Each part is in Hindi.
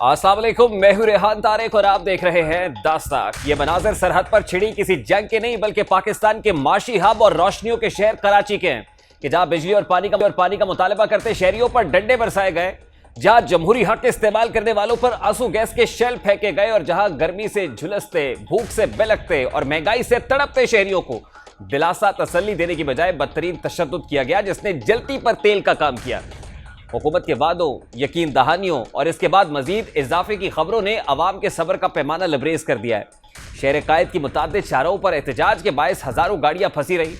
अस्सलाम वालेकुम, मैं हूं रेहान तारिक और आप देख रहे हैं दास्तान। ये मनाजिर सरहद पर छिड़ी किसी जंग के नहीं बल्कि पाकिस्तान के माशी हब और रोशनियों के शहर कराची के हैं कि जहां बिजली और पानी का मुतालबा करते शहरियों पर डंडे बरसाए गए, जहां जमहूरी हक इस्तेमाल करने वालों पर आंसू गैस के शेल फेंके गए और जहां गर्मी से झुलसते, भूख से बिलखते और महंगाई से तड़पते शहरियों को दिलासा तसल्ली देने की बजाय बदतरीन तशद्दुद किया गया, जिसने जलती पर तेल का काम किया। हुकूमत के वादों, यकीन दहानियों और इसके बाद मजीद इजाफे की खबरों ने अवाम के सब्र का पैमाना लबरेज कर दिया है। शहर कायद की मुतादिद शाहराहों पर एहतजाज के बायस हजारों गाड़ियां फंसी रही,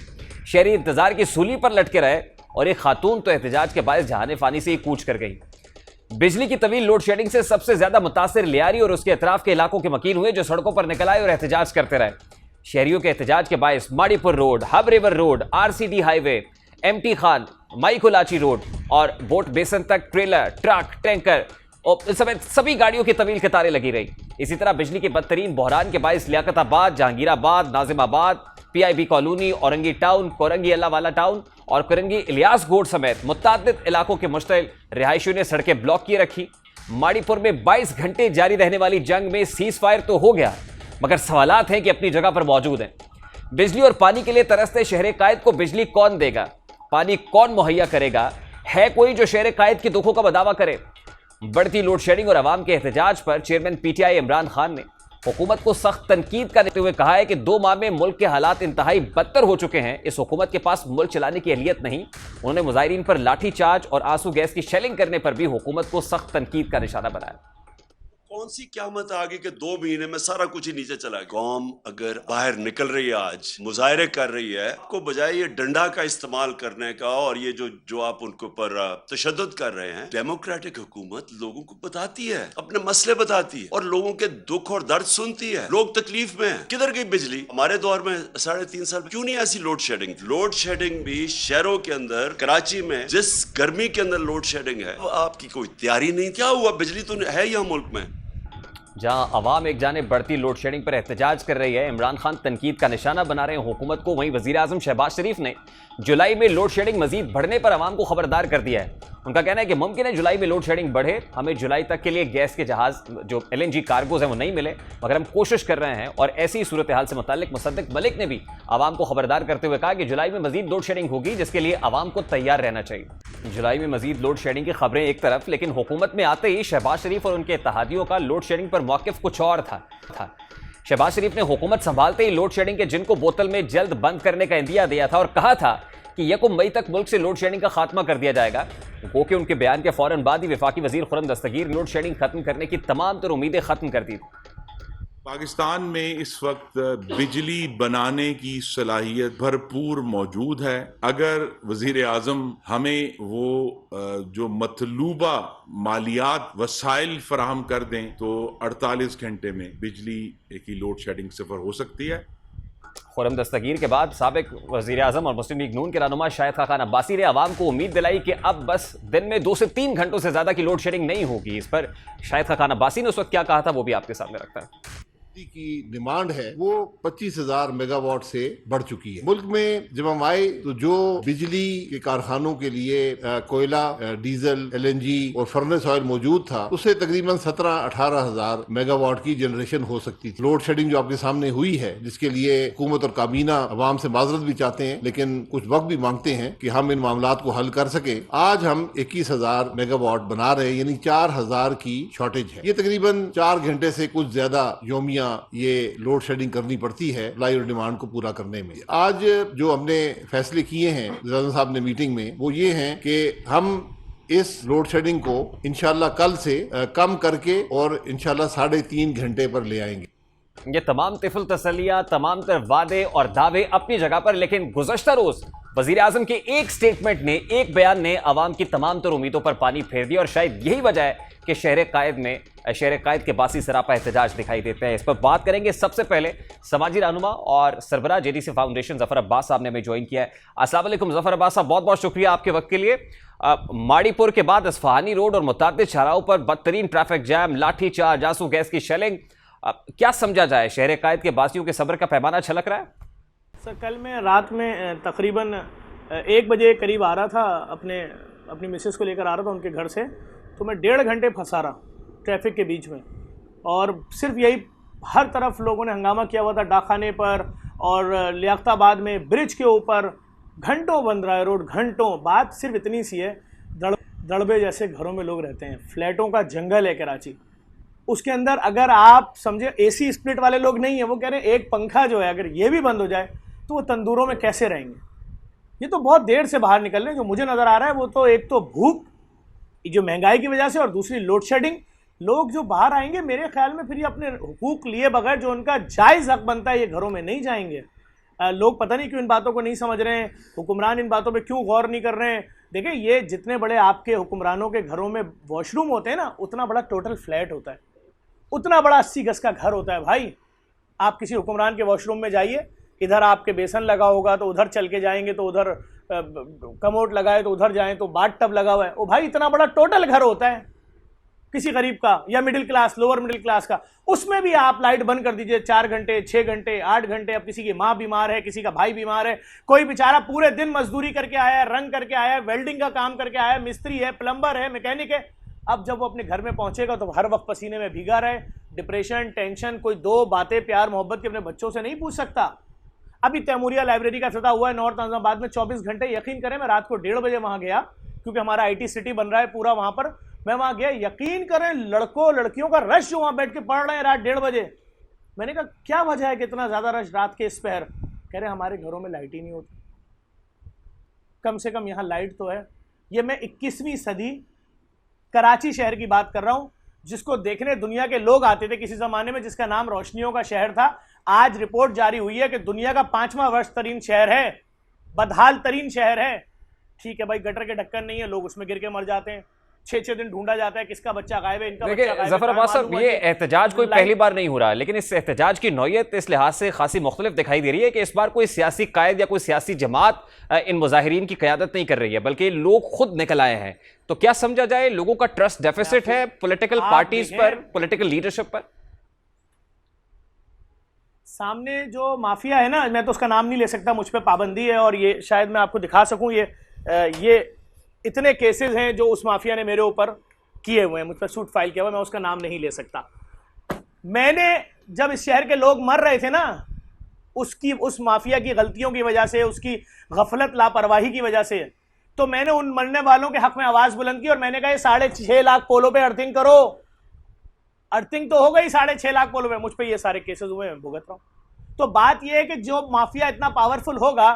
शहरी इंतजार की सूली पर लटके रहे और एक खातून तो एहतजाज के बायस जहाने फानी से ही कूच कर गई। बिजली की तवील लोड शेडिंग से सबसे ज्यादा मुतासिर लियारी और उसके अतराफ के इलाकों के मकीन हुए, जो सड़कों पर निकल आए और एहतजाज करते रहे। शहरियों के एहतजाज के बायस Mauripur road, Hub river road, RCD highway, MT Khan, Mai Kolachi road और बोट बेसन तक ट्रेलर, ट्रक, टैंकर और समेत सभी गाड़ियों की तवील कतारें लगी रही। इसी तरह बिजली के बदतरीन बहरान के बायस Liaquatabad, Jahangirabad, Nazimabad, PIB colony, Orangi town, Korangi Allahwala town और कोरंगी इलियास गोड समेत मुतअद्दिद इलाकों के मुश्तइल रिहायशियों ने सड़कें ब्लॉक किए रखी। माड़ीपुर में 22 घंटे जारी रहने वाली जंग में सीज फायर तो हो गया, मगर सवालात हैं कि अपनी जगह पर मौजूद हैं। बिजली और पानी के लिए तरसते शहर कायद को बिजली कौन देगा, पानी कौन मुहैया करेगा? है कोई जो शहर कायद के दुखों का बदावा करे? बढ़ती लोड शेडिंग और अवाम के एहतजाज पर चेयरमैन PTI इमरान खान ने हुकूमत को सख्त तनकीद करते हुए कहा है कि 2 माह में मुल्क के हालात इंतहाई बदतर हो चुके हैं। इस हुकूमत के पास मुल्क चलाने की अहलियत नहीं। उन्होंने मुजाहिरीन पर लाठी चार्ज और आंसू गैस की शेलिंग करने पर भी हुकूमत को सख्त तनकीद का निशाना बनाया। कौन सी क़यामत आ गई कि 2 महीने में सारा कुछ ही नीचे चला गया। कौम अगर बाहर निकल रही है, आज मुजाहरे कर रही है, को बजाय ये डंडा का इस्तेमाल करने का और ये जो आप उनके ऊपर तशद्दुद कर रहे हैं, डेमोक्रेटिक हुकूमत लोगों को बताती है, अपने मसले बताती है और लोगों के दुख और दर्द सुनती है। लोग तकलीफ में हैं। किधर गई बिजली? हमारे दौर में 3.5 साल क्यों नहीं ऐसी लोड शेडिंग भी शहरों के अंदर, कराची में जिस गर्मी के अंदर लोड शेडिंग है, आपकी कोई तैयारी नहीं। क्या हुआ? बिजली तो है यहाँ मुल्क में। जहां अवाम एक जाने बढ़ती लोड शेडिंग पर एहतजाज कर रही है, इमरान खान तनकीद का निशाना बना रहे हैं हुकूमत को, वहीं वजीर आजम शहबाज शरीफ ने जुलाई में लोड शेडिंग मजीद बढ़ने पर अवाम को खबरदार कर दिया है। उनका कहना है कि मुमकिन है जुलाई में लोड शेडिंग बढ़े, हमें जुलाई तक के लिए गैस के जहाज जो LNG कार्गोज हैं वो नहीं मिले, मगर हम कोशिश कर रहे हैं। और ऐसी सूरत हाल से मुताल्लिक मुसद्दिक मलिक ने भी आवाम को खबरदार करते हुए कहा कि जुलाई में मजीद लोड शेडिंग होगी, जिसके लिए आवाम को तैयार रहना चाहिए। जुलाई में मजीद लोड शेडिंग की खबरें एक तरफ, लेकिन हुकूमत में आते ही शहबाज शरीफ और उनके इत्तेहादियों का लोड शेडिंग पर मौक़िफ़ कुछ और था। शहबाज शरीफ ने हुकूमत संभालते ही लोड शेडिंग के जिन को बोतल में जल्द बंद करने का इंदिया दिया था और कहा था कि 1 मई तक मुल्क से लोड शेडिंग का खात्मा कर दिया जाएगा, वो कि उनके बयान के फौरन बाद ही वफाकी वजीर खुर्रम दस्तगीर लोड शेडिंग खत्म करने की तमाम तर उम्मीदें खत्म कर दी। पाकिस्तान में इस वक्त बिजली बनाने की सलाहियत भरपूर मौजूद है। अगर वजीर आज़म हमें वो जो मतलूबा मालियात वसाइल फराहम कर दें तो 48 घंटे में बिजली की लोड शेडिंग सिफर हो सकती है। खुर्रम दस्तगीर के बाद साबिक वज़ीर आज़म और मुस्लिम लीग नून के रहनुमा शाहिद खान अब्बासी ने आवाम को उम्मीद दिलाई कि अब बस दिन में 2 से 3 घंटों से ज़्यादा की लोड शेडिंग नहीं होगी। इस पर शाहिद खान अब्बासी ने उस वक्त क्या कहा था वो भी आपके सामने रखता है। की डिमांड है वो 25,000 मेगावाट से बढ़ चुकी है। मुल्क में जब हम आए तो जो बिजली के कारखानों के लिए कोयला, डीजल, LNG और फर्नेस ऑयल मौजूद था, उससे तकरीबन 17-18 हजार मेगावाट की जनरेशन हो सकती थी। लोड शेडिंग जो आपके सामने हुई है, जिसके लिए हुकूमत और काबीना अवाम से माजरत भी चाहते हैं, लेकिन कुछ वक्त भी मांगते हैं कि हम इन मामलात को हल कर सके। आज हम 21,000 मेगावाट बना रहे हैं, यानी 4,000 की शॉर्टेज है। ये तकरीबन 4 घंटे से कुछ ज्यादा योमिया ये लोड शेडिंग करनी पड़ती है सप्लाई और डिमांड को पूरा करने में। आज जो हमने फैसले किए हैं वज़ीर साहब ने मीटिंग में, वो ये हैं कि हम इस लोड शेडिंग को इंशाल्लाह कल से कम करके और इंशाल्लाह 3.5 घंटे पर ले आएंगे। ये तमाम तिफल तसलियाँ, तमाम तर वादे और दावे अपनी जगह पर, लेकिन गुज़श्ता रोज वज़ीर आज़म के एक स्टेटमेंट ने, एक बयान ने अवाम की तमाम तर उम्मीदों पर पानी फेर दिया और शायद यही वजह है कि शहर कायद के बासी सरापा एहतजाज दिखाई देते हैं। इस पर बात करेंगे। सबसे पहले समाजी रहनुमा और सरबराह JDC फाउंडेशन ज़फ़र अब्बास साहब ने हमें ज्वाइन किया है। अस्सलाम वालेकुम ज़फ़र अब्बास साहब, बहुत बहुत शुक्रिया आपके वक्त के लिए। माड़ीपुर के बाद अस्फहानी रोड और मुतअद्दिद शाहराहों पर बदतरीन ट्रैफिक जैम, लाठी चार्ज, आंसू गैस की शेलिंग, क्या समझा जाए? शहर कायद के बासियों के सब्र का पैमाना छलक रहा है? सर, कल मैं रात में तकरीबन 1 बजे करीब आ रहा था, अपनी मिसेस को लेकर आ रहा था उनके घर से, तो मैं 1.5 घंटे फंसा रहा। ट्रैफिक के बीच में, और सिर्फ यही हर तरफ लोगों ने हंगामा किया हुआ था, डाकखाने पर और लियाकताबाद में ब्रिज के ऊपर घंटों बंद रहा है रोड, घंटों। बात सिर्फ इतनी सी है, दड़बे जैसे घरों में लोग रहते हैं, फ्लैटों का जंगल है कराची, उसके अंदर अगर आप समझे एसी स्प्लिट वाले लोग नहीं है, वो कह रहे हैं एक पंखा जो है अगर ये भी बंद हो जाए तो वो तंदूरों में कैसे रहेंगे। ये तो बहुत देर से बाहर निकल रहे हैं। जो मुझे नज़र आ रहा है वो तो एक तो भूख जो महंगाई की वजह से, और दूसरी लोड शेडिंग। लोग जो बाहर आएंगे मेरे ख्याल में फिर ये अपने हुकूक लिए बगैर, जो उनका जायज़ हक बनता है, ये घरों में नहीं जाएंगे। लोग पता नहीं क्यों इन बातों को नहीं समझ रहे हैं, हुक्मरान इन बातों पे क्यों गौर नहीं कर रहे हैं। देखिए, ये जितने बड़े आपके हुक्मरानों के घरों में वॉशरूम होते हैं ना, उतना बड़ा टोटल फ्लैट होता है, उतना बड़ा 80 गज का घर होता है भाई। आप किसी हुक्मरान के वॉशरूम में जाइए, इधर आपके बेसन लगा होगा तो उधर चल के जाएंगे, तो उधर कमोड लगाए तो उधर जाएं तो बाथ टब लगा हुआ है। ओ भाई, इतना बड़ा टोटल घर होता है किसी गरीब का या middle class, lower middle class का। उसमें भी आप लाइट बंद कर दीजिए 4 घंटे, 6 घंटे, 8 घंटे। अब किसी की माँ बीमार है, किसी का भाई बीमार है, कोई बेचारा पूरे दिन मजदूरी करके आया है, रंग करके आया है, वेल्डिंग का काम करके आया है, मिस्त्री है, प्लम्बर है, मैकेनिक है। अब जब वो अपने घर में पहुंचेगा तो हर वक्त पसीने में भीगा रहे, डिप्रेशन, टेंशन, कोई 2 बातें प्यार मोहब्बत की अपने बच्चों से नहीं पूछ सकता। अभी तैमूरिया लाइब्रेरी का इफ्तिताह हुआ है नॉर्थ नाज़िमाबाद में, 24 घंटे। यकीन करें, मैं रात को 1:30 बजे वहां गया, क्योंकि हमारा IT सिटी बन रहा है पूरा वहां पर। मैं वहां गया, यकीन करें लड़कों लड़कियों का रश जो वहां बैठ के पढ़ रहे हैं रात 1:30 बजे। मैंने कहा क्या वजह है कि इतना ज्यादा रश रात के इस पहर? कह रहे हमारे घरों में लाइट ही नहीं होती। कम से कम यहाँ लाइट तो है। ये मैं 21वीं सदी कराची शहर की बात कर रहा हूं, जिसको देखने दुनिया के लोग आते थे किसी जमाने में, जिसका नाम रोशनियों का शहर था। आज रिपोर्ट जारी हुई है कि दुनिया का 5वां वर्स्ट तरीन शहर है, बदहाल तरीन शहर है। ठीक है भाई, गटर के ढक्कन नहीं है, लोग उसमें गिर के मर जाते हैं, 6-6 दिन ढूंढा जाता है किसका बच्चा गायब है, इनका बच्चा गायब है। जफर अब्बास साहब, ये एहतजाज कोई पहली बार नहीं हो रहा, लेकिन इस एहतजाज की नौयत इस लिहाज से खासी मुख्तलिफ दिखाई दे रही है कि इस बार कोई सियासी कायद या कोई सियासी जमात इन मुजाहिरीन की क़यादत नहीं कर रही है, बल्कि लोग खुद निकल आए हैं। तो क्या समझा जाए, लोगों का ट्रस्ट डेफिसिट है पॉलिटिकल पार्टीज पर, पॉलिटिकल लीडरशिप पर? सामने जो माफिया है ना, मैं तो उसका नाम नहीं ले सकता, मुझ पर पाबंदी है, और ये शायद मैं आपको दिखा सकूं। ये इतने केसेस हैं जो उस माफिया ने मेरे ऊपर किए हुए हैं, मुझ पर सूट फाइल किया हुआ, मैं उसका नाम नहीं ले सकता। मैंने जब इस शहर के लोग मर रहे थे ना, उस माफिया की गलतियों की वजह से, उसकी गफलत लापरवाही की वजह से, तो मैंने उन मरने वालों के हक में आवाज बुलंद की और मैंने कहा 6.5 लाख पोलों पे अर्थिंग करो। अर्थिंग तो हो गई 6.5 लाख पोलों पे, मुझ पे ये सारे केसेस हुए, मैं भुगत रहा हूं। तो बात यह है कि जो माफिया इतना पावरफुल होगा,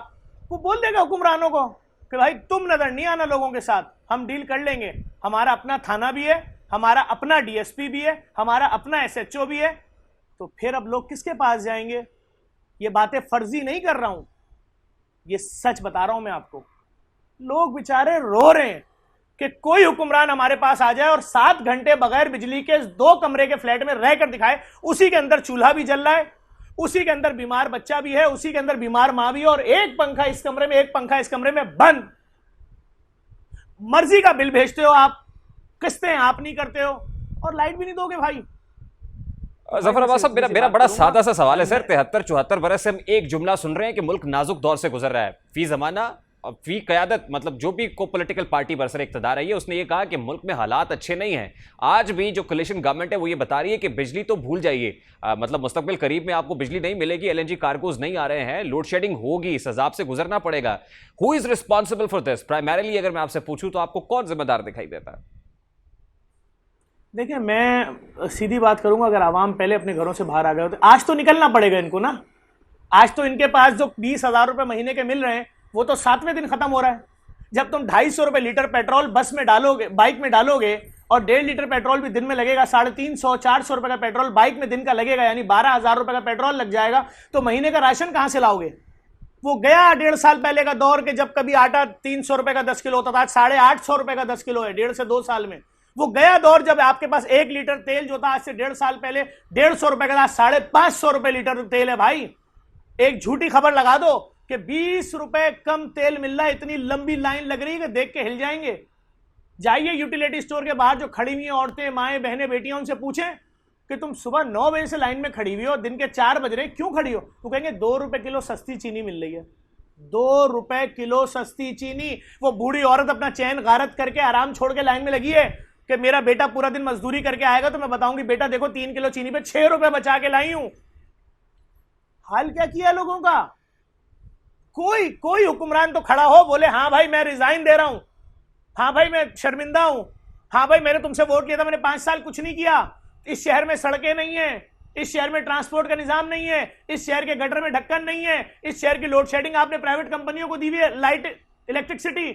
वो बोल देगा हुक्मरानों को कि भाई तुम नजर नहीं आना लोगों के साथ, हम डील कर लेंगे, हमारा अपना थाना भी है, हमारा अपना DSP भी है, हमारा अपना SHO भी है। तो फिर अब लोग किसके पास जाएंगे? ये बातें फर्जी नहीं कर रहा हूं, ये सच बता रहा हूं मैं आपको। लोग बेचारे रो रहे हैं कि कोई हुक्मरान हमारे पास आ जाए और 7 घंटे बगैर बिजली के 2 कमरे के फ्लैट में रहकर दिखाए, उसी के अंदर चूल्हा भी जल रहा है, उसी के अंदर बीमार बच्चा भी है, उसी के अंदर बीमार मां भी है, और एक पंखा इस कमरे में, एक पंखा इस कमरे में बंद। मर्जी का बिल भेजते हो आप, किस्तें आप नहीं करते हो, और लाइट भी नहीं दोगे भाई। जफर अब्बास साहब, मेरा बड़ा सादा सा सवाल है सर। 73-74 बरस से हम एक जुमला सुन रहे हैं कि मुल्क नाजुक दौर से गुजर रहा है। फी जमाना फी क़यादत, मतलब जो भी को पॉलिटिकल पार्टी बरसर इक़्तिदार है, उसने ये कहा कि मुल्क में हालात अच्छे नहीं हैं। आज भी जो कोलिशन गवर्नमेंट है वो ये बता रही है कि बिजली तो भूल जाइए, मतलब मुस्तक़बिल करीब में आपको बिजली नहीं मिलेगी, LNG कार्गोज नहीं आ रहे हैं, लोड शेडिंग होगी, इस अजाब से गुजरना पड़ेगा। Who is responsible for this? Primarily अगर मैं आपसे पूछूं तो आपको कौन जिम्मेदार दिखाई देता है? देखिए, मैं सीधी बात करूंगा, अगर आवाम पहले अपने घरों से बाहर आ गए होते, आज तो निकलना पड़ेगा इनको ना। आज तो इनके पास जो 20,000 रुपये महीने के मिल रहे हैं, वो तो 7वें दिन खत्म हो रहा है। जब तुम 250 रुपये लीटर पेट्रोल बस में डालोगे, बाइक में डालोगे, और 1.5 लीटर पेट्रोल भी दिन में लगेगा, 350-400 रुपये का पेट्रोल बाइक में दिन का लगेगा, यानी 12,000 रुपये का पेट्रोल लग जाएगा, तो महीने का राशन कहां से लाओगे? वो गया 1.5 साल पहले का दौर के जब कभी आटा 300 रुपये का 10 किलो होता था, आज 850 रुपये का 10 किलो है, 1.5 से 2 साल में। वो गया दौर जब आपके पास 1 लीटर तेल जो था आज से 1.5 साल पहले 150 रुपये का था, 550 रुपये लीटर तेल है भाई। एक झूठी खबर लगा दो कि 20 रुपए कम तेल मिल रहा है, इतनी लंबी लाइन लग रही है कि देख के हिल जाएंगे। जाइए यूटिलिटी स्टोर के बाहर जो खड़ी हुई हैं औरतें, माएं, बहनें, बेटियां, उनसे पूछें कि तुम सुबह 9 बजे से लाइन में खड़ी हुई हो, दिन के 4 बज रहे, क्यों खड़ी हो? तो कहेंगे 2 रुपए किलो सस्ती चीनी मिल रही है। 2 रुपए किलो सस्ती चीनी। वो बूढ़ी औरत अपना चैन गारत करके आराम छोड़ के लाइन में लगी है, कि मेरा बेटा पूरा दिन मजदूरी करके आएगा तो मैं बताऊंगी बेटा देखो 3 किलो चीनी पे 6 रुपए बचा के लाई हूं। हाल क्या किया लोगों का? कोई हुक्मरान तो खड़ा हो बोले हाँ भाई मैं रिजाइन दे रहा हूं, हाँ भाई मैं शर्मिंदा हूं, हाँ भाई मैंने तुमसे वोट लिया था, मैंने 5 साल कुछ नहीं किया, इस शहर में सड़कें नहीं है, इस शहर में ट्रांसपोर्ट का निजाम नहीं है, इस शहर के गटर में ढक्कन नहीं है, इस शहर की लोड शेडिंग आपने प्राइवेट कंपनियों को दी हुई है, लाइट इलेक्ट्रिसिटी।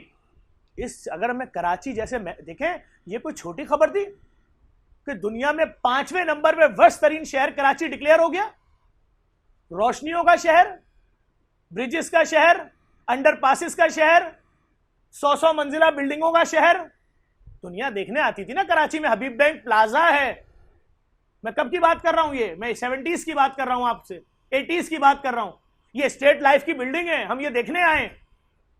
इस अगर हमें कराची जैसे देखें, ये कोई छोटी खबर थी कि दुनिया में 5वें नंबर पे वर्स्ट तरीन शहर कराची डिक्लेयर हो गया। रोशनियों का शहर, ब्रिजेस का शहर, अंडरपासेस का शहर, 100 मंजिला बिल्डिंगों का शहर। दुनिया देखने आती थी ना कराची में, हबीब बैंक प्लाजा है। मैं कब की बात कर रहा हूं? ये मैं 70s की बात कर रहा हूं, आपसे 80s की बात कर रहा हूं। ये स्टेट लाइफ की बिल्डिंग है, हम ये देखने आए।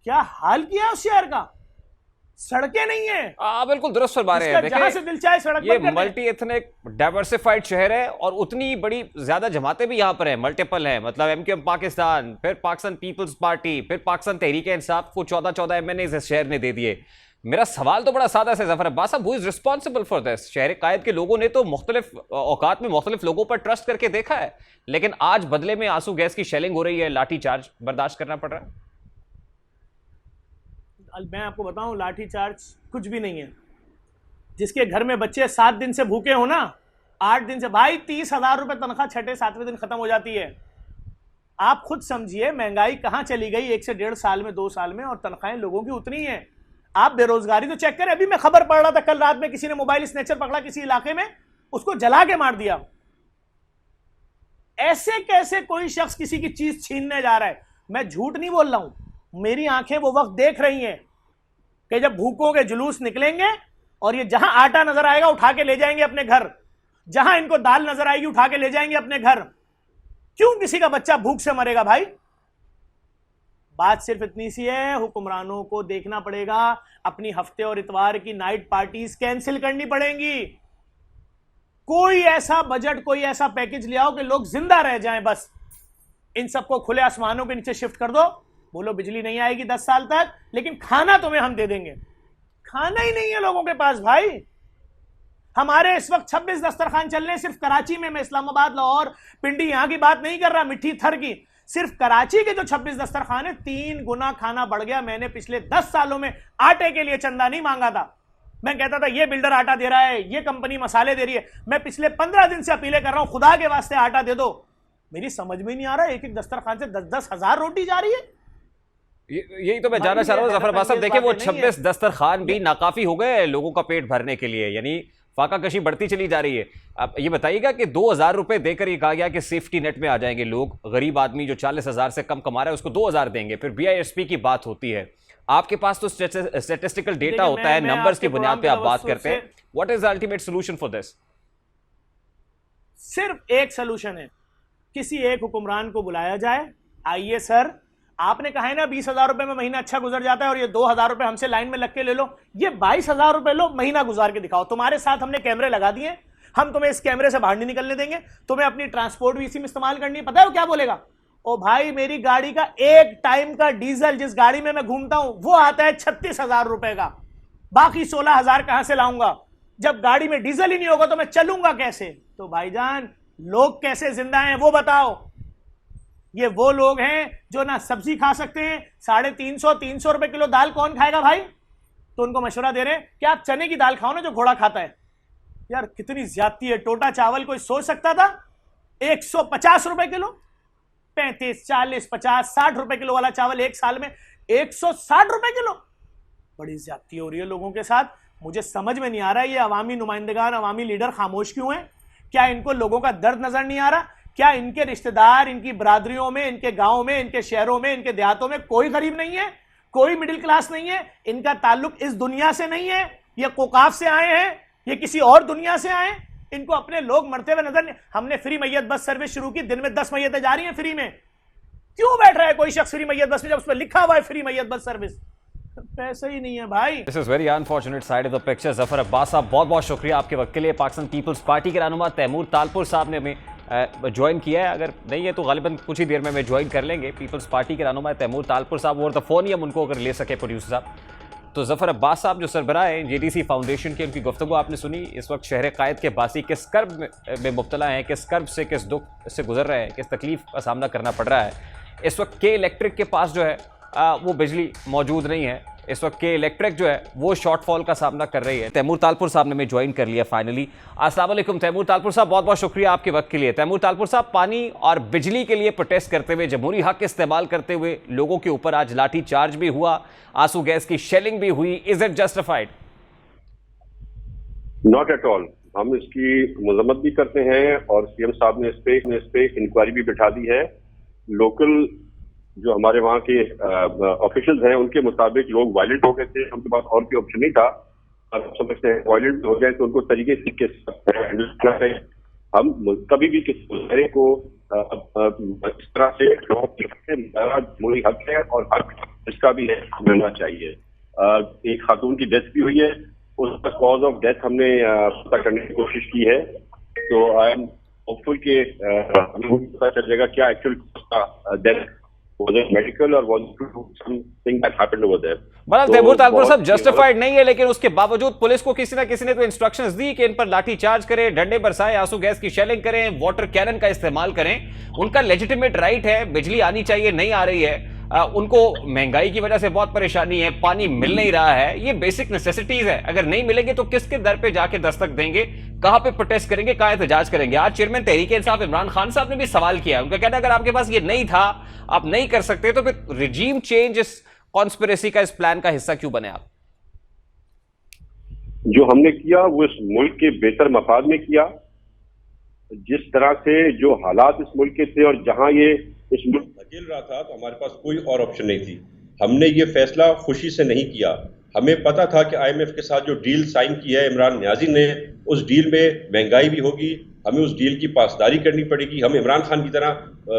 क्या हाल किया उस शहर का? सड़कें नहीं है। बिल्कुल दुरुस्त फरमा रहे हैं। जहां से दिल चाहे सड़क ये मल्टी एथनिक डाइवर्सिफाइड शहर है और उतनी बड़ी ज्यादा जमातें भी यहाँ पर हैं, मल्टीपल हैं। मतलब एमक्यूएम पाकिस्तान, फिर पाकिस्तान पीपल्स पार्टी, फिर पाकिस्तान तहरीक इंसाफ को 14 एमएनए इस शहर ने दे दिए। मेरा सवाल तो बड़ा सादा है जफर अब्बास साहब, who is responsible for this? शहर कायद के लोगों ने तो मुख्तलिफ औकात में मुख्तलिफ लोगों पर ट्रस्ट करके देखा है, लेकिन आज बदले में आंसू गैस की शेलिंग हो रही है, लाठी चार्ज बर्दाश्त करना पड़ रहा है। मैं आपको बताऊं, लाठी चार्ज कुछ भी नहीं है। जिसके घर में बच्चे 7 दिन से भूखे हो ना, 8 दिन से, भाई 30,000 रुपए तनख्वाह 6-7वें दिन खत्म हो जाती है। आप खुद समझिए महंगाई कहां चली गई 1 से 1.5 साल में, 2 साल में, और तनख्वाहें लोगों की उतनी है। आप बेरोजगारी तो चेक करें। अभी मैं खबर पढ़ रहा था, कल रात में किसी ने मोबाइल स्नैचर पकड़ा किसी इलाके में, उसको जला के मार दिया। ऐसे कैसे कोई शख्स किसी की चीज छीनने जा रहा है? मैं झूठ नहीं बोल रहा हूं, मेरी आंखें वो वक्त देख रही हैं कि जब भूखों के जुलूस निकलेंगे और ये जहां आटा नजर आएगा उठा के ले जाएंगे अपने घर, जहां इनको दाल नजर आएगी उठा के ले जाएंगे अपने घर। क्यों किसी का बच्चा भूख से मरेगा भाई? बात सिर्फ इतनी सी है, हुक्मरानों को देखना पड़ेगा अपनी हफ्ते और इतवार की नाइट पार्टीज कैंसिल करनी पड़ेंगी। कोई ऐसा बजट, कोई ऐसा पैकेज ले आओ कि लोग जिंदा रह जाएं। बस इन सबको खुले आसमानों के नीचे शिफ्ट कर दो। बोलो बिजली नहीं आएगी 10 साल तक, लेकिन खाना तुम्हें हम दे देंगे। खाना ही नहीं है लोगों के पास भाई। हमारे इस वक्त 26 दस्तरखान चल रहे हैं सिर्फ कराची में। मैं इस्लामाबाद, लाहौर, पिंडी यहां की बात नहीं कर रहा, मिट्टी थर की। सिर्फ कराची के जो 26 दस्तरखान है, 3 गुना खाना बढ़ गया। मैंने पिछले 10 सालों में आटे के लिए चंदा नहीं मांगा था। मैं कहता था ये बिल्डर आटा दे रहा है, ये कंपनी मसाले दे रही है। मैं पिछले 15 दिन से अपीलें कर रहा हूं, खुदा के वास्ते आटा दे दो। मेरी समझ में नहीं आ रहा, एक दस्तरखान से 10-10 हजार रोटी जा रही है। यही तो मैं जानना चाह रहा हूँ जफर अब्बास साहब। देखिए वो 26 दस्तरखान भी नाकाफी हो गए लोगों का पेट भरने के लिए, यानी फाका कशी बढ़ती चली जा रही है। अब ये बताइएगा कि 2,000 रुपए देकर ये कहा गया कि सेफ्टी नेट में आ जाएंगे लोग। गरीब आदमी जो 40,000 से कम कमा रहा है उसको 2,000 देंगे। फिर BISP की बात होती है, आपके पास तो स्टैटिस्टिकल डेटा होता है, नंबर्स की बुनियाद पे आप बात करते हैं। What is the ultimate solution for this? सिर्फ एक सोल्यूशन है, किसी एक हुक्मरान को बुलाया जाए। आइए सर, आपने कहा है ना 20,000 रुपए में महीना अच्छा गुजर जाता है और ये 2,000 रुपए हमसे लाइन में लग के ले लो। ये 22,000 रुपए लो, महीना गुजार के दिखाओ। तुम्हारे साथ हमने कैमरे लगा दिए, हम तुम्हें इस कैमरे से बाहर नहीं निकलने देंगे। तुम्हें अपनी ट्रांसपोर्ट भी इसी में इस्तेमाल करनी है। पता है वो क्या बोलेगा? ओ भाई मेरी गाड़ी का एक टाइम का डीजल, जिस गाड़ी में मैं घूमता हूं, वो आता है 36,000 रुपए का। बाकी 16,000 कहां से लाऊंगा? जब गाड़ी में डीजल ही नहीं होगा तो मैं चलूंगा कैसे? तो भाईजान लोग कैसे जिंदा हैं वो बताओ। ये वो लोग हैं जो ना सब्जी खा सकते हैं, 350-300 रुपए किलो दाल कौन खाएगा भाई? तो उनको मशवरा दे रहे हैं कि आप चने की दाल खाओ ना जो घोड़ा खाता है। यार कितनी ज्यादती है। टोटा चावल कोई सोच सकता था 150 रुपए किलो? 35, 40, 50, 60 रुपए किलो वाला चावल एक साल में 160 रुपए किलो। बड़ी ज्यादती हो रही है लोगों के साथ। मुझे समझ में नहीं आ रहा है ये अवामी नुमाइंदगान, अवामी लीडर खामोश क्यों हैं? क्या इनको लोगों का दर्द नजर नहीं आ रहा? क्या इनके रिश्तेदार, इनकी बरादरियों में, इनके गांव में, इनके शहरों में, इनके देहातों में कोई गरीब नहीं है? कोई मिडिल क्लास नहीं है? इनका ताल्लुक इस दुनिया से नहीं है? ये कोकाफ से आए हैं? ये किसी और दुनिया से आए? इनको अपने लोग मरते हुए नजर नहीं। हमने फ्री मैयत बस सर्विस शुरू की, दिन में 10 मैयतें जा रही हैं फ्री में। क्यों बैठ रहा है कोई शख्स फ्री मैयत बस में जब उस पर लिखा हुआ है फ्री मैयत बस सर्विस? पैसे ही नहीं है भाई। This is very unfortunate side of the picture. Zafar Abbas साहब बहुत बहुत शुक्रिया आपके वक्त के लिए। पाकिस्तान पीपल्स पार्टी के रहनुमा तैमूर तालपुर साहब ने हमें ज्वाइन किया है। अगर नहीं है तो गालिबन कुछ ही देर में हमें ज्वाइन कर लेंगे। पीपल्स पार्टी के रहनुमा तैमूर तालपुर साहब, और द फोन ही हम उनको अगर ले सके प्रोड्यूसर साहब। तो जफर अब्बास साहब जो सरबराह हैं जेडीसी फाउंडेशन के, उनकी गुफ्तगू आपने सुनी। इस वक्त शहर कायद के बासी किस कर्ब में मुब्तला हैं, किस कर्ब से, किस दुख से गुजर रहे हैं, किस तकलीफ का सामना करना पड़ रहा है। इस वक्त के इलेक्ट्रिक के पास जो है वो बिजली मौजूद नहीं है। इस वक्त के इलेक्ट्रिक जो है वो शॉर्टफॉल का सामना कर रही है। तैमूर तालपुर साहब ने हमें ज्वाइन कर लिया फाइनली। अस्सलाम वालेकुम तैमूर तालपुर साहब, बहुत बहुत शुक्रिया आपके वक्त के लिए। तैमूर तालपुर साहब, पानी और बिजली के लिए प्रोटेस्ट करते हुए, जमहूरी हक इस्तेमाल करते हुए लोगों के ऊपर आज लाठी चार्ज भी हुआ, आंसू गैस की शेलिंग भी हुई। Is it justified? Not at all. हम इसकी मजम्मत भी करते हैं और सीएम साहब ने इस पे इंक्वायरी भी बिठा दी है। लोकल जो हमारे वहाँ के ऑफिशियल्स हैं उनके मुताबिक लोग वायलेंट हो गए थे, उनके पास और कोई ऑप्शन नहीं था। आप समझते हैं वायलेंट हो जाए तो उनको तरीके से हैंडल करना है। हम कभी भी किसी मुजाहरे को इस तरह से जमहूरी हक है और हक इसका भी है, मिलना चाहिए। एक खातून की डेथ भी हुई है, उसका कॉज ऑफ डेथ हमने पता करने की कोशिश की है। तो आई एम होपफुल के पता चल जाएगा क्या एक्चुअल डेथ मेडिकल और something that happened over there. मतलब तैमूर तालपुर साहब जस्टिफाइड नहीं है, लेकिन उसके बावजूद पुलिस को किसी ना किसी ने तो इंस्ट्रक्शंस दी कि इन पर लाठी चार्ज करें, डंडे बरसाएं, आंसू गैस की शेलिंग करें, वाटर कैनन का इस्तेमाल करें। उनका लेजिटिमेट राइट है, बिजली आनी चाहिए, नहीं आ रही है। उनको महंगाई की वजह से बहुत परेशानी है, पानी मिल नहीं रहा है, ये बेसिक नेसेसिटीज है। अगर नहीं मिलेंगे तो किसके दर पे जाके दस्तक देंगे, कहां पे प्रोटेस्ट करेंगे, कहां एहतजाज करेंगे? आज चेयरमैन तहरीक इंसाफ इमरान खान साहब ने भी सवाल किया। उनका कहना है अगर आपके पास ये नहीं था, आप नहीं कर सकते, तो फिर रिजीम चेंज इस कॉन्स्पिरेसी का, इस प्लान का हिस्सा क्यों बने आप? जो हमने किया वो इस मुल्क के बेहतर मफाद में किया। जिस तरह से जो हालात इस मुल्क के थे और जहां ये इस मुल्क धकेल रहा था, तो हमारे पास कोई और ऑप्शन नहीं थी। हमने ये फैसला खुशी से नहीं किया। हमें पता था कि IMF के साथ जो डील साइन की है इमरान नियाजी ने, उस डील में महंगाई भी होगी, हमें उस डील की पासदारी करनी पड़ेगी। हम इमरान खान की तरह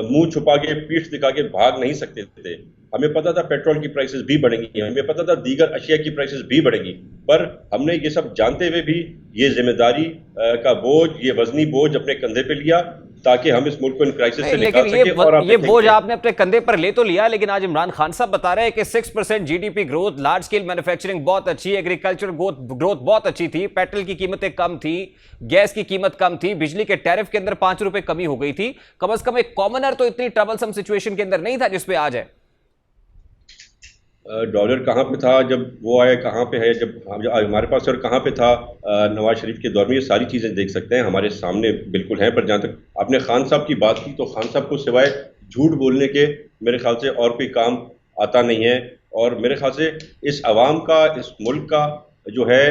मुंह छुपा के, पीठ दिखा के भाग नहीं सकते थे। हमें पता था पेट्रोल की प्राइसेस भी बढ़ेंगी, हमें पता था दीगर अशिया की प्राइसेस भी बढ़ेंगी, पर हमने ये सब जानते हुए भी ये जिम्मेदारी का बोझ, ये वजनी बोझ अपने कंधे पे लिया ताकि हम इस मुल्क को इन क्राइसिस से निकाल सकें। और ये बोझ आपने अपने कंधे पर ले तो लिया, लेकिन आज इमरान खान साहब बता रहे हैं कि 6% GDP growth, large scale manufacturing बहुत अच्छी, एग्रीकल्चर ग्रोथ बहुत अच्छी थी, पेट्रोल की कीमतें कम थी, गैस की कीमत कम थी, बिजली के टैरिफ के अंदर 5 रुपए कमी हो गई थी। कम से कम एक कॉमनर तो इतनी ट्रबलसम सिचुएशन के अंदर नहीं था जिसपे आज है। डॉलर कहाँ पे था जब वो आया, कहाँ पे है जब हमारे पास, और कहाँ पे था नवाज शरीफ के दौर में, ये सारी चीज़ें देख सकते हैं, हमारे सामने बिल्कुल हैं। पर जहाँ तक आपने खान साहब की बात की, तो खान साहब को सिवाय झूठ बोलने के मेरे ख्याल से और कोई काम आता नहीं है। और मेरे ख्याल से इस अवाम का, इस मुल्क का जो है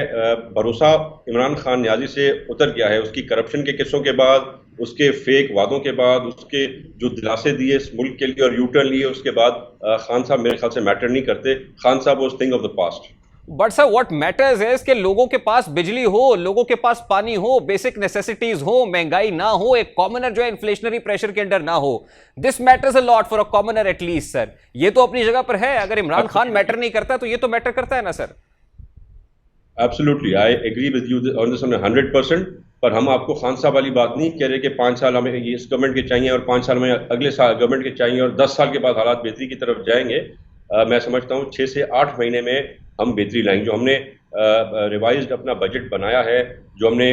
भरोसा इमरान खान नियाजी से उतर गया है। उसकी करप्शन के किस्सों के बाद, उसके फेक वादों के बाद, उसके जो दिलासे दिए इस मुल्क के लिए और यूटर्न लिए, उसके बाद खान साहब मेरे ख्याल से मैटर नहीं करते। खान साहब was thing of the past. But sir what matters is कि लोगों के पास बिजली हो, लोगों के पास पानी हो, बेसिक नेसेसिटीज हो, महंगाई ना हो, एक कॉमनर जो है इन्फ्लेशनरी प्रेशर के अंडर ना हो। This matters a lot for a commoner at least sir. ये तो अपनी जगह पर है। अगर इमरान खान मैटर नहीं करता तो ये तो मैटर करता है ना sir. Absolutely, I agree with you on this 100%। पर हम आपको खान साहब वाली बात नहीं कह रहे कि 5 साल हमें इस गवर्नमेंट के चाहिए और 5 साल में अगले साल गवर्नमेंट के चाहिए और 10 साल के बाद हालात बेहतरी की तरफ जाएंगे। मैं समझता हूँ 6 से 8 महीने में हम बेहतरी लाएंगे। जो हमने रिवाइज्ड अपना बजट बनाया है, जो हमने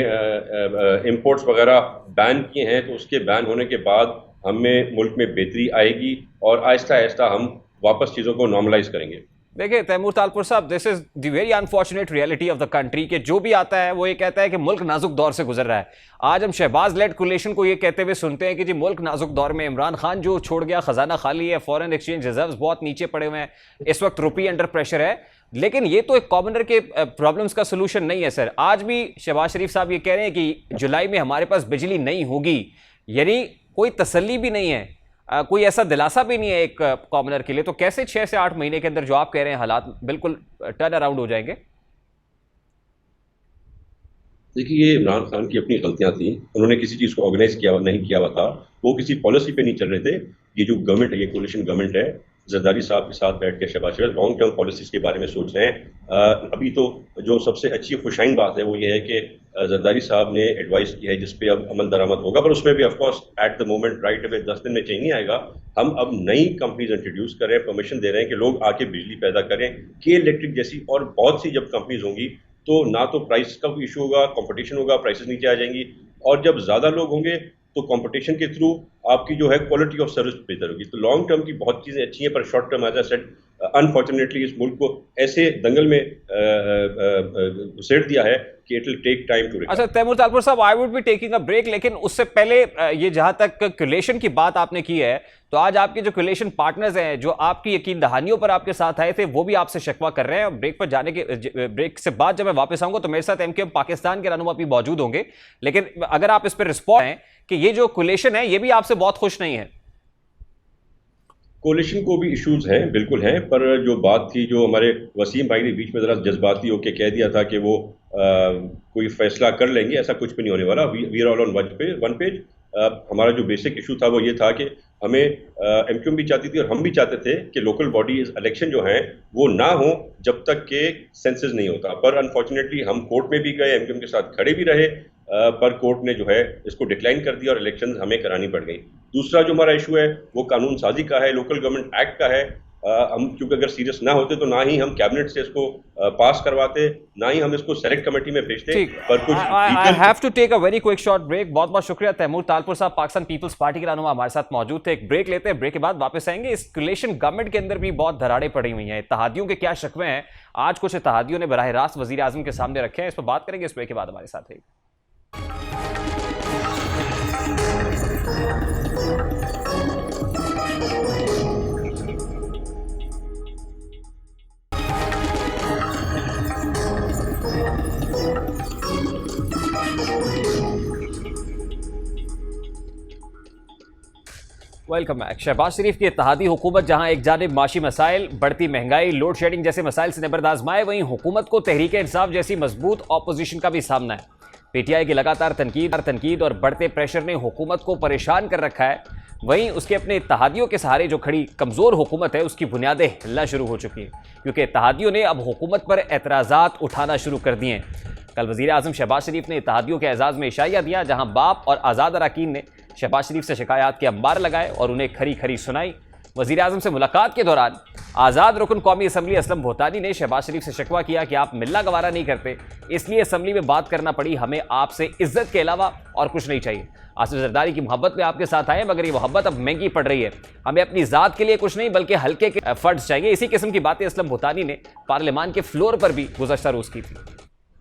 इंपोर्ट्स वगैरह बैन किए हैं, तो उसके बैन होने के बाद हमें मुल्क में बेहतरी आएगी और आहिस्ता आहिस्ता हम वापस चीज़ों को नॉर्मलाइज करेंगे। देखिए तैमूर तालपुर साहब, this is the very unfortunate reality of the country कि जो भी आता है वो ये कहता है कि मुल्क नाजुक दौर से गुजर रहा है। आज हम शहबाज लेड कोलिशन को ये कहते हुए सुनते हैं कि जी मुल्क नाजुक दौर में, इमरान खान जो छोड़ गया, खजाना खाली है, फॉरेन एक्सचेंज रिजर्व्स बहुत नीचे पड़े हुए हैं, इस वक्त रुपये अंडर प्रेशर है। लेकिन ये तो एक कॉमनर के प्रॉब्लम्स का सोल्यूशन नहीं है सर। आज भी शहबाज शरीफ साहब ये कह रहे हैं कि जुलाई में हमारे पास बिजली नहीं होगी, यानी कोई तसल्ली भी नहीं है, कोई ऐसा दिलासा भी नहीं है एक कॉमनर के लिए। तो कैसे 6 से 8 महीने के अंदर जो आप कह रहे हैं हालात बिल्कुल टर्न अराउंड हो जाएंगे? देखिए, ये इमरान खान की अपनी गलतियां थी। उन्होंने किसी चीज़ को ऑर्गेनाइज नहीं किया हुआ था, वो किसी पॉलिसी पे नहीं चल रहे थे। ये जो गवर्नमेंट है, ये कोलिशन गवर्नमेंट है, जरदारी साहब के साथ बैठ के शहबाज शरीफ लॉन्ग टर्म पॉलिसीज़ के बारे में सोच रहे हैं। अभी तो जो सबसे अच्छी खुशाइन बात है वो ये है कि जरदारी साहब ने एडवाइस की है, जिस पे अब अमल दरामद होगा, पर उसमें भी of course at the moment right away 10 दिन में चेंज नहीं आएगा। हम अब नई कंपनीज इंट्रोड्यूस कर रहे हैं, परमिशन दे रहे हैं कि लोग आके बिजली पैदा करें। के इलेक्ट्रिक जैसी और बहुत सी जब कंपनीज होंगी तो ना तो प्राइस का कोई इशू होगा, कंपटीशन होगा, प्राइसेस नीचे आ जाएंगी, और जब ज़्यादा लोग होंगे तो कंपटीशन के थ्रू आपकी जो है क्वालिटी ऑफ सर्विस बेहतर होगी। तो लॉन्ग टर्म की बहुत चीज़ें अच्छी हैं, पर short term as I said unfortunately इस मुल्क को ऐसे दंगल में घुसेड़ दिया है कि it will take time to. अच्छा तैमूर तालपुर साहब, I would be taking a break, लेकिन उससे पहले ये जहां तक क्यूलेशन की बात आपने की है, तो आज आपके जो क्यूलेशन पार्टनर्स हैं जो आपकी यकीन दहानियों पर आपके साथ आए थे, वो भी आपसे शिकवा कर रहे हैं। ब्रेक पर जाने के ब्रेक से बाद जब मैं वापस आऊंगा तो मेरे साथ एमकेएम पाकिस्तान के रहनुमा भी मौजूद होंगे, लेकिन अगर आप इस पर रिस्पॉन्ड हैं कि ये जो क्यूलेशन है ये भी आपसे बहुत खुश नहीं है। कोलिशन को भी इश्यूज हैं, बिल्कुल हैं, पर जो बात थी, जो हमारे वसीम भाई ने बीच में ज़रा जज्बाती होकर कह दिया था कि वो कोई फैसला कर लेंगे, ऐसा कुछ भी नहीं होने वाला। We are all on one page. हमारा जो बेसिक इशू था वो ये था कि हमें एमक्यूएम भी चाहती थी और हम भी चाहते थे कि लोकल बॉडीज इलेक्शन जो हैं वो ना हो जब तक के सेंसस नहीं होता। पर अनफॉर्चुनेटली हम कोर्ट में भी गए, एमक्यूएम के साथ खड़े भी रहे, पर कोर्ट ने जो है इसको डिक्लाइन कर दिया और इलेक्शन हमें करानी पड़ गई। दूसरा जो हमारा इशू है वो कानून साजी का है, लोकल गवर्नमेंट एक्ट का है। हम क्योंकि अगर सीरियस ना होते तो ना ही हम कैबिनेट से इसको पास करवाते, ना ही हम इसको सेलेक्ट कमेटी में भेजते। पर कुछ I have to take a very quick short break. बहुत बहुत शुक्रिया तैमूर तालपुर साहब, पाकिस्तान पीपल्स पार्टी के रहनुमा हमारे साथ मौजूद थे। एक ब्रेक लेते हैं, ब्रेक के बाद वापस आएंगे। इस कोलिशन गवर्नमेंट के अंदर भी बहुत धराड़े पड़ी हुई हैं, इत्तेहादियों के क्या शिकवे हैं, आज कुछ इत्तेहादियों ने बराह रास्त वजीर आजम के सामने रखे हैं, इस पर बात करेंगे। इस ब्रेक के बाद हमारे साथ रहिए। Welcome back. शहबाज शरीफ की इत्तेहादी हुकूमत जहां एक जानिब माशी मसाइल, बढ़ती महंगाई, लोड शेडिंग जैसे मसाइल से निबर्द आजमाए, वहीं हुकूमत को तहरीक इंसाफ जैसी मजबूत ऑपोजिशन का भी सामना है। पीटीआई की लगातार तनकीद और बढ़ते प्रेशर ने हुकूमत को परेशान कर रखा है। वहीं उसके अपने इत्तेहादियों के सहारे जो खड़ी कमज़ोर हुकूमत है उसकी बुनियादें हिलना शुरू हो चुकी हैं, क्योंकि इत्तेहादियों ने अब हुकूमत पर एतराज़ात उठाना शुरू कर दिए हैं। कल वज़ीर आज़म शहबाज शरीफ ने इत्तेहादियों के एजाज़ में इशाया दिया, जहां बाप और आज़ाद अरकान ने शहबाज शरीफ से शिकायत के अंबार लगाए और उन्हें खरी खरी सुनाई। वज़ीर आज़म से मुलाकात के दौरान आज़ाद रुकन कौमी असम्बली असलम भोतानी ने शहबाज शरीफ से शिकवा किया कि आप मिलना गवारा नहीं करते, इसलिए असम्बली में बात करना पड़ी, हमें आपसे इज्जत के अलावा और कुछ नहीं चाहिए। आसिफ जरदारी की मोहब्बत में आपके साथ आए, मगर ये मोहब्बत अब महंगी पड़ रही है, हमें अपनी ज़ात के लिए कुछ नहीं बल्कि हल्के के फर्ड्स चाहिए। इसी किस्म की बातें असलम भोतानी ने पार्लियामान के फ्लोर पर भी गुज़श्ता रोज़ की थी।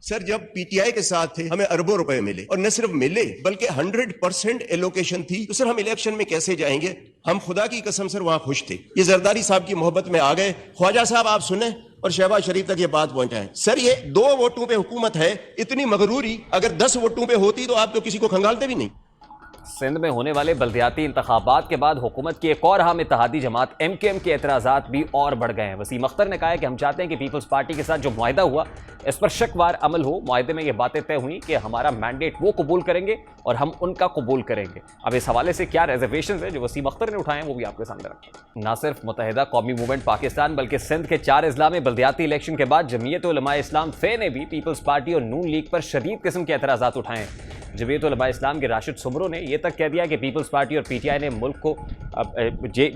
सर, जब पीटीआई के साथ थे हमें अरबों रुपए मिले, और न सिर्फ मिले बल्कि 100% एलोकेशन थी, तो सर हम इलेक्शन में कैसे जाएंगे? हम खुदा की कसम सर वहां खुश थे। ये जरदारी साहब की मोहब्बत में आ गए। ख्वाजा साहब आप सुने और शहबाज शरीफ तक ये बात पहुंचाएं। सर ये 2 वोटों पे हुकूमत है, इतनी मगरूरी अगर 10 वोटों पे होती तो आप तो किसी को खंगालते भी नहीं। सिंध में होने वाले बल्दियाती इंतखाबात के बाद हुकूमत की एक और अहम इत्तेहादी जमात एमकेएम के एतराज़ात भी और बढ़ गए हैं। वसीम अख्तर ने कहा है कि हम चाहते हैं कि पीपल्स पार्टी के साथ जो मुआहिदा हुआ इस पर शकवार अमल हो। मुआहिदे में ये बातें तय हुई कि हमारा मैंडेट वो कबूल करेंगे और हम उनका कबूल करेंगे। अब इस हवाले से क्या रिजर्वेशन है जो वसीम अख्तर ने उठाए हैं वो भी आपके सामने रखते हैं। ना सिर्फ मुत्तहिदा कौमी मूवमेंट पाकिस्तान बल्कि सिंध के 4 अजला में बल्दियाती इलेक्शन के बाद जमीयत उलमा इस्लाम फे ने भी पीपल्स पार्टी और नून लीग पर शदीद किस्म के एतराज़ात उठाए हैं। जमीयत उलमा इस्लाम के राशिद सुमरो ने यह तक कह दिया कि पीपल्स पार्टी और पीटीआई ने मुल्क को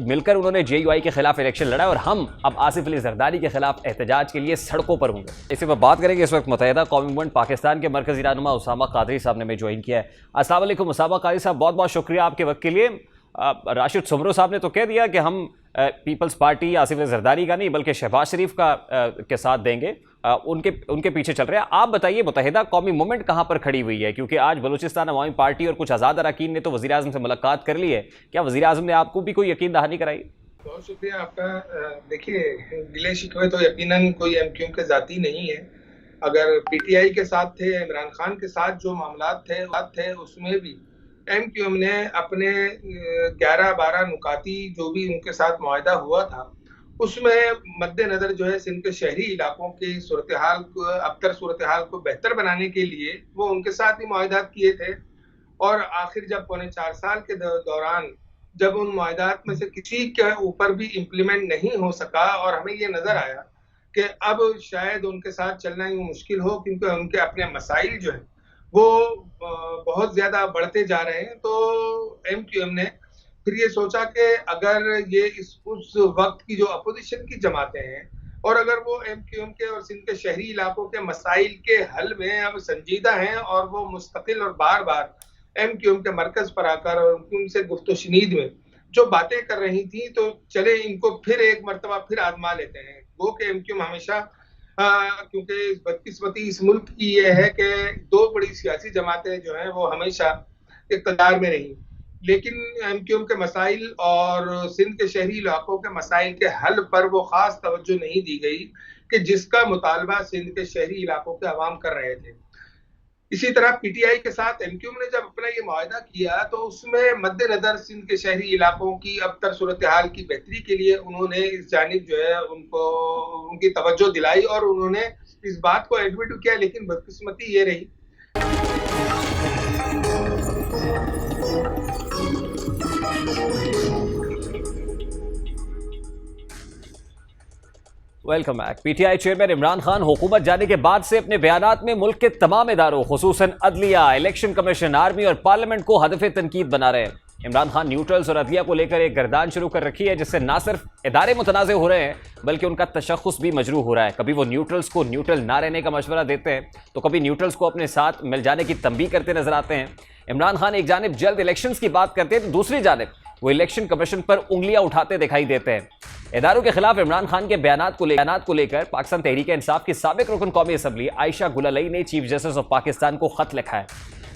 मिलकर उन्होंने जेयूआई के खिलाफ इलेक्शन लड़ा और हम अब आसिफ अली जरदारी के खिलाफ एहतजाज के लिए सड़कों पर होंगे। इसी पर बात करेंगे। इस वक्त मुत्तहिदा कौमी मूवमेंट पाकिस्तान के मरकजी रहनुमा उसामा कादरी साहब ने हमें ज्वाइन किया है। अस्सलाम वालेकुम उसामा कादरी साहब, बहुत बहुत शुक्रिया आपके वक्त के लिए। राशिद सुमरो साहब ने तो कह दिया कि हम पीपल्स पार्टी आसिफ अली जरदारी का नहीं बल्कि शहबाज शरीफ का के साथ देंगे, उनके पीछे चल रहे हैं। आप बताइए मुत्तहिदा कौमी मूवमेंट कहाँ पर खड़ी हुई है, क्योंकि आज बलूचिस्तान अवामी पार्टी और कुछ आज़ाद अरकान ने तो वज़ीर आज़म से मुलाकात कर ली है, क्या वज़ीर आज़म ने आपको भी कोई यकीन दहानी कराई? बहुत शुक्रिया आपका। देखिए, गिले शिकवे तो यकीनन कोई एमक्यूएम के ज़ाती नहीं है। अगर पीटीआई के साथ थे, इमरान खान के साथ जो मामलात थे उसमें भी एमक्यूएम ने अपने 11-12 नुकाती जो भी उनके साथ मुआहिदा हुआ था उसमें मद्देनजर जो है सिंध के शहरी इलाकों की सूरत हाल को, अबतर सूरत हाल को बेहतर बनाने के लिए वो उनके साथ ही मुआहिदात किए थे। और आखिर जब 4.25 साल के दौरान जब उन मुआहिदात में से किसी के ऊपर भी इम्प्लीमेंट नहीं हो सका और हमें ये नजर आया कि अब शायद उनके साथ चलना ही मुश्किल हो, क्योंकि उनके अपने मसाइल जो है वो बहुत ज्यादा बढ़ते जा रहे हैं। तो MQM ने फिर ये सोचा कि अगर ये उस वक्त की जो अपोजिशन की जमातें हैं और अगर वो MQM के और सिंध के शहरी इलाकों के मसाइल के हल में अब संजीदा हैं और वो मुस्तकिल और बार बार MQM के मरकज पर आकर और उनसे गुफ्तशनीद में जो बातें कर रही थी, तो चले इनको फिर एक मरतबा फिर आजमा लेते हैं। वो कि MQM हमेशा क्योंकि बदकिस्मती इस मुल्क की ये है कि दो बड़ी सियासी जमातें जो हैं वो हमेशा इक़्तिदार में रही, लेकिन MQM के मसाइल और सिंध के शहरी इलाकों के मसाइल के हल पर वो खास तवज्जो नहीं दी गई कि जिसका मुतालबा सिंध के शहरी इलाकों के अवाम कर रहे थे। इसी तरह PTI के साथ MQM ने जब अपना ये मुआहदा किया तो उसमें मद्देनजर सिंध के शहरी इलाकों की अबतर सूरत हाल की बेहतरी के लिए उन्होंने इस जानिब जो है उनको उनकी तवज्जो दिलाई और उन्होंने इस बात को एडमिट किया, लेकिन बदकिस्मती ये रही welcome back. PTI chairman Imran Khan हुकूमत जाने के बाद से अपने बयानात में मुल्क के तमाम इदारों खुसूसन अदलिया, इलेक्शन कमीशन, आर्मी और पार्लियामेंट को हदफ तनकीद बना रहे हैं। इमरान खान न्यूट्रल्स और अदलिया को लेकर एक गर्दान शुरू कर रखी है जिससे ना सिर्फ इदारे मुतनाज़ हो रहे हैं बल्कि उनका तशख़्ख़ुस भी मजरूह हो रहा है। कभी वो न्यूट्रल्स को न्यूट्रल ना रहने का मशवरा देते हैं तो कभी न्यूट्रल्स को अपने साथ मिल जाने की तंबीह करते नजर आते हैं। इमरान खान एक जानिब जल्द इलेक्शंस की बात करते हैं तो दूसरी जानिब वो इलेक्शन कमीशन पर उंगलियां उठाते दिखाई देते हैं। इदारों के खिलाफ इमरान खान के बयानात को लेकर पाकिस्तान तहरीक-ए-इंसाफ की साबिक रुकन कौमी असम्बली आयशा गुलालई ने चीफ जस्टिस ऑफ पाकिस्तान को खत लिखा है,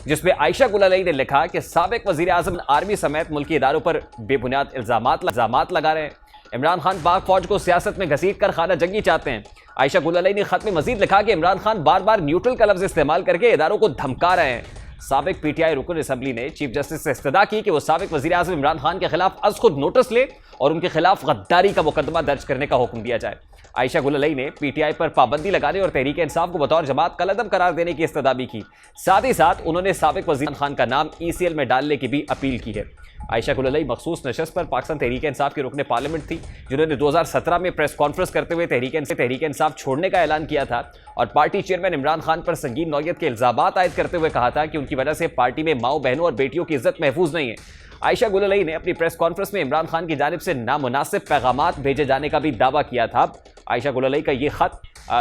जिसमें आयशा गुलालई ने लिखा कि साबिक वजीर आजम आर्मी समेत मुल्की इदारों पर बेबुनियाद इल्जामात लगा रहे हैं। इमरान खान पाक फौज को सियासत में घसीट कर खाना जंगी चाहते हैं। आयशा गुलालई ने खत में मजीद लिखा कि इमरान खान बार बार न्यूट्रल का लफ्ज इस्तेमाल करके इदारों को धमका रहे हैं। साबिक PTI रुकन असम्बली ने चीफ जस्टिस से इस्तदा की कि वो साबिक वजीर आजम इमरान खान के खिलाफ अज खुद नोटिस ले और उनके खिलाफ गद्दारी का मुकदमा दर्ज करने का हुक्म दिया जाए। आयशा गुलालई ने PTI पर पाबंदी लगाने और तहरीक इंसाफ को बतौर जमात कलअदम करार देने की इस्तदा भी की। साथ ही साथ उन्होंने साबिक वजीर खान का नाम ECL में डालने की भी अपील की है। आयशा गुलालई मखसूस नशस्त पर पाकिस्तान तहरीक इंसाफ की रुकन पार्लियामेंट थी, जिन्होंने 2017 में प्रेस कॉन्फ्रेंस करते हुए तहरीक इंसाफ छोड़ने का ऐलान किया था और पार्टी चेयरमैन इमरान खान पर संगीन नौयत के इल्जामात आयद करते हुए कहा था कि उनकी वजह से पार्टी में माओ बहनों और बेटियों की इज्जत महफूज नहीं है। आयशा गुलालई ने अपनी प्रेस कॉन्फ्रेंस में इमरान खान की जानिब से नामुनासिब पैगामात भेजे जाने का भी दावा किया था। आयशा गुलालई का ये खत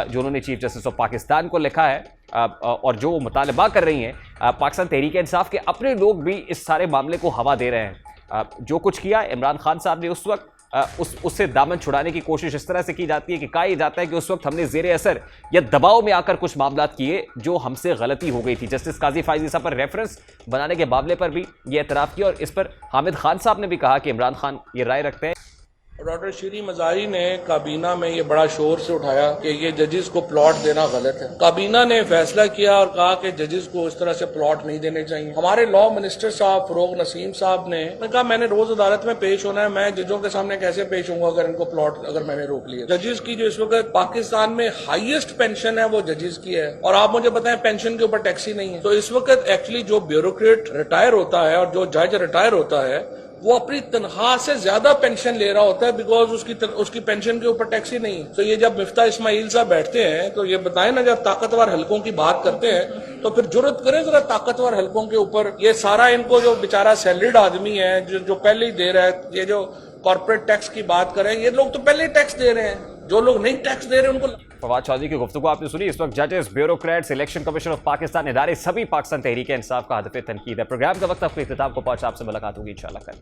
जो उन्होंने चीफ जस्टिस ऑफ पाकिस्तान को लिखा है और जो मुतालबा कर रही हैं, पाकिस्तान तहरीक इंसाफ के अपने लोग भी इस सारे मामले को हवा दे रहे हैं। जो कुछ किया इमरान खान साहब ने उस वक्त उससे दामन छुड़ाने की कोशिश इस तरह से की जाती है कि कहा जाता है कि उस वक्त हमने ज़ेरे असर या दबाव में आकर कुछ मामलात किए जो हमसे गलती हो गई थी। जस्टिस काजी फायजी साहब पर रेफरेंस बनाने के मामले पर भी ये एतराफ़ किया और इस पर हामिद खान साहब ने भी कहा कि इमरान खान ये राय रखते हैं। डॉक्टर शीरी मज़ारी ने काबीना में ये बड़ा शोर से उठाया कि ये जजेस को प्लॉट देना गलत है। काबीना ने फैसला किया और कहा कि जजेस को इस तरह से प्लॉट नहीं देने चाहिए। हमारे लॉ मिनिस्टर साहब फरोग नसीम साहब ने कहा मैंने रोज अदालत में पेश होना है, मैं जजों के सामने कैसे पेश होऊंगा अगर इनको प्लॉट अगर मैंने रोक लिया। जजेस की जो इस वक्त पाकिस्तान में हाईएस्ट पेंशन है वो जजेस की है और आप मुझे बताएं पेंशन के ऊपर टैक्स ही नहीं है। तो इस वक्त एक्चुअली जो ब्यूरोक्रेट रिटायर होता है और जो जज रिटायर होता है वो अपनी तनख्वाह से ज्यादा पेंशन ले रहा होता है बिकॉज उसकी पेंशन के ऊपर टैक्स ही नहीं। तो ये जब मिफ्ता इस्माइल साहब बैठते हैं तो ये बताएं ना, जब ताकतवर हलकों की बात करते हैं तो फिर जुर्रत करें जरा ताकतवर हलकों के ऊपर। ये सारा इनको जो बेचारा सैलरीड आदमी है जो पहले ही दे रहा है, ये जो कॉर्पोरेट टैक्स की बात करें, ये लोग तो पहले ही टैक्स दे रहे हैं, जो लोग नहीं टैक्स दे रहे हैं उनको। फवाद चौधरी की गुफ्तगू आपने सुनी। इस वक्त जजेस, bureaucrats, election commission of Pakistan इदारे सभी पाकिस्तान तहरीक इंसाफ का हदफ तनकीद है। प्रोग्राम का वक्त आपके इख्तिताम को पहुंचा, आपसे मुलाकात होगी इंशाल्लाह कल।